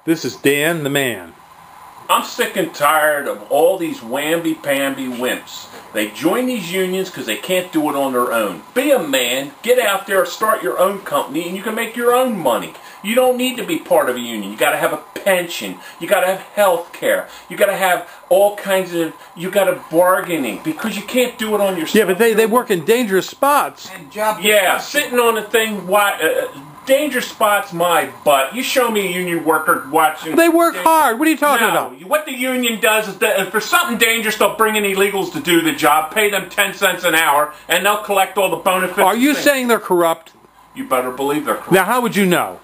This is Dan the Man. I'm sick and tired of all these whamby-pamby wimps. They join these unions because they can't do it on their own. Be a man, get out there, start your own company, and you can make your own money. You don't need to be part of a union. You got to have a pension. You got to have health care. You got to have all kinds of, you got to bargaining because you can't do it on yourself. Yeah, but they work in dangerous spots. Yeah, sitting on a thing, dangerous spots, my butt. You show me a union worker watching. They work hard. What are you talking about? What the union does is that if there's something dangerous, they'll bring in illegals to do the job, pay them 10 cents an hour, and they'll collect all the benefits. Are you saying they're corrupt? You better believe they're corrupt. Now, how would you know?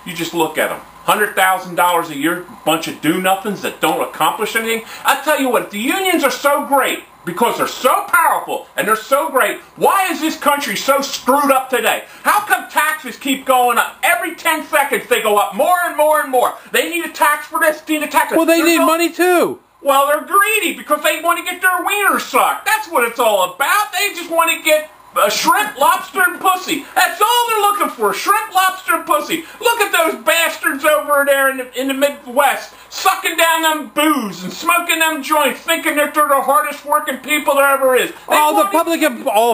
You just look at them. $100,000 a year, bunch of do-nothings that don't accomplish anything. I tell you what, the unions are so great because they're so powerful and they're so great. Why is this country so screwed up today? How come taxes keep going up? Every 10 seconds they go up more and more and more. They need a tax for this, need a tax for that. Well, they need money too. Well, they're greedy because they want to get their wiener sucked. That's what it's all about. They just want to get shrimp, lobster, and pussy. That's all they're looking for, shrimp, lobster, and pussy. Look at those bastards over there in the Midwest, sucking down them booze and smoking them joints, thinking that they're the hardest working people there ever is. All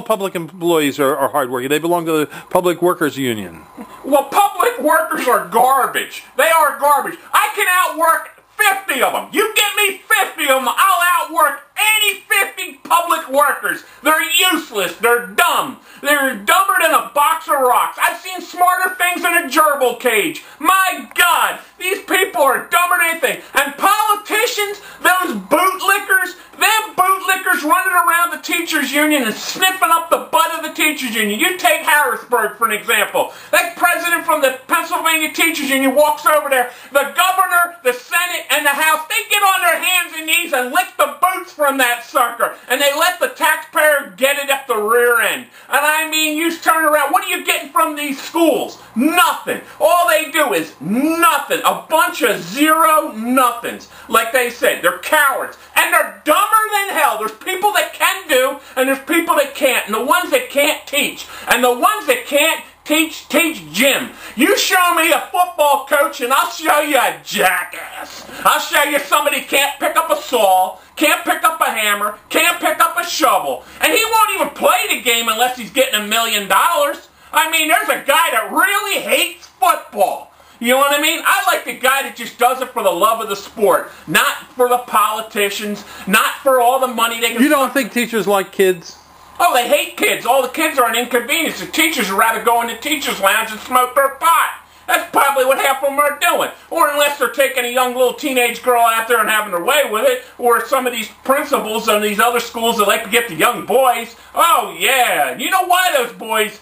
public employees are hardworking. They belong to the Public Workers Union. Well, public workers are garbage. They are garbage. I can outwork 50 of them. You get me 50 of them, I'll outwork any 50 public workers. They're useless. They're dumb. They're dumber than a box of rocks. I've seen smarter things in a gerbil cage. My God, these people are dumber than anything. And politicians, those bootlickers, them bootlickers running around the teachers' union and sniffing up the butt of the teachers' union. You take Harrisburg for an example. That president from the Pennsylvania teachers' union walks over there. The governor, the Senate, and the House, they get on their hands and knees and lick the boots from that sucker. And they let the taxpayer get it up the rear end. And I mean, you turn around, what are you getting from these schools? Nothing. All they do is nothing. A bunch of zero nothings. Like they said, they're cowards. And they're dumber than hell. There's people that can do, and there's people that can't. And the ones that can't teach. And the ones that can't teach gym. You show me a football coach and I'll show you a jackass. I'll show you somebody can't pick up a saw, can't pick up a hammer, can't pick up a shovel. And he won't even play the game unless he's getting $1 million. I mean, there's a guy that really hates football. You know what I mean? I like the guy that just does it for the love of the sport, not for the politicians, not for all the money they can. You don't think teachers like kids? Oh, they hate kids. All the kids are an inconvenience. The teachers would rather go in the teacher's lounge and smoke their pot. That's probably what half of them are doing. Or unless they're taking a young little teenage girl out there and having their way with it. Or some of these principals in these other schools that like to get the young boys. Oh, yeah. You know why those boys,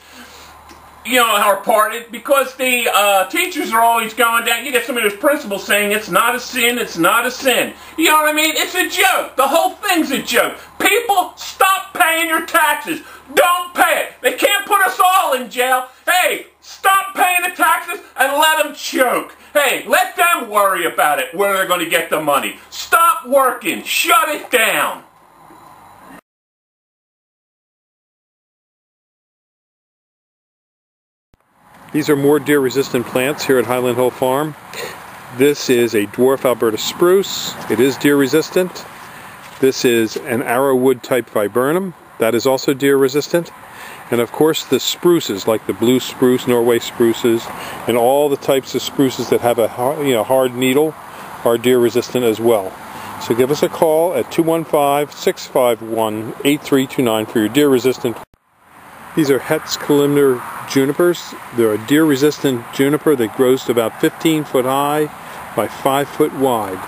are parted? Because the teachers are always going down. You get some of those principals saying it's not a sin, it's not a sin. You know what I mean? It's a joke. The whole thing's a joke. People, stop paying your taxes. Don't pay it. They can't put us all in jail. Hey, stop paying the taxes and let them choke. Hey, let them worry about it, where they're going to get the money. Stop working. Shut it down. These are more deer-resistant plants here at Highland Hill Farm. This is a dwarf Alberta spruce. It is deer-resistant. This is an arrowwood type viburnum. That is also deer-resistant. And of course the spruces, like the blue spruce, Norway spruces, and all the types of spruces that have a hard needle are deer-resistant as well. So give us a call at 215-651-8329 for your deer-resistant. These are Hetz columnar junipers. They're a deer-resistant juniper that grows to about 15 foot high by 5 foot wide.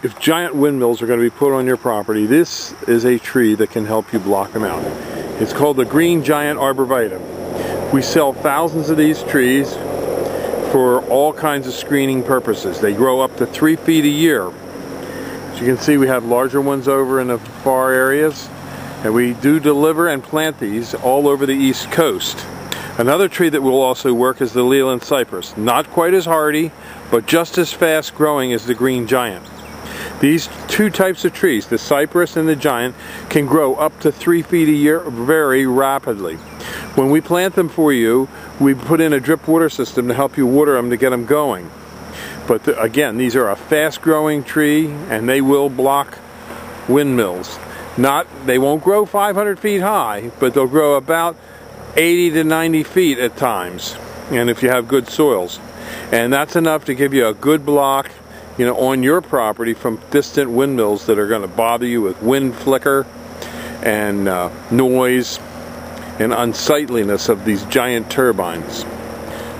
If giant windmills are going to be put on your property, this is a tree that can help you block them out. It's called the green giant arborvitae. We sell thousands of these trees for all kinds of screening purposes. They grow up to 3 feet a year. As you can see, we have larger ones over in the far areas, and we do deliver and plant these all over the East Coast. Another tree that will also work is the Leland cypress. Not quite as hardy, but just as fast growing as the green giant. These two types of trees, the cypress and the giant, can grow up to 3 feet a year very rapidly. When we plant them for you, we put in a drip water system to help you water them to get them going. But again, these are a fast-growing tree, and they will block windmills. They won't grow 500 feet high, but they'll grow about 80 to 90 feet at times, and if you have good soils. And that's enough to give you a good block, on your property from distant windmills that are going to bother you with wind flicker and noise and unsightliness of these giant turbines.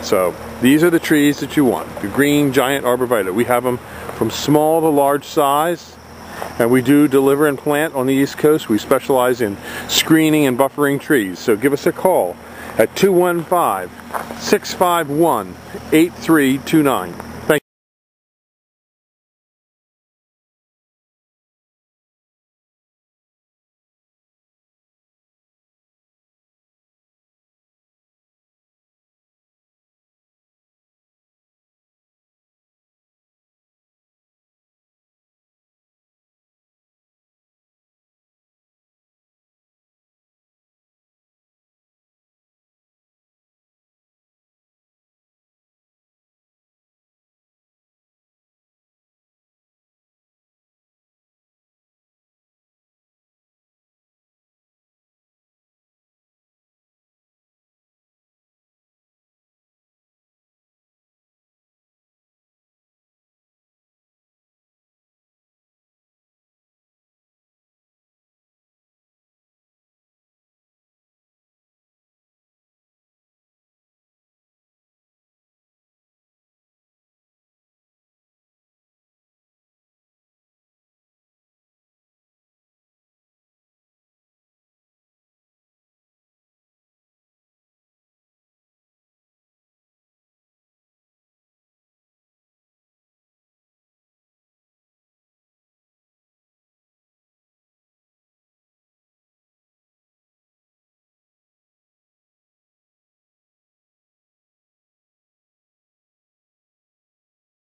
So these are the trees that you want, the green giant arborvitae. We have them from small to large size, and we do deliver and plant on the East Coast. We specialize in screening and buffering trees. So give us a call at 215-651-8329.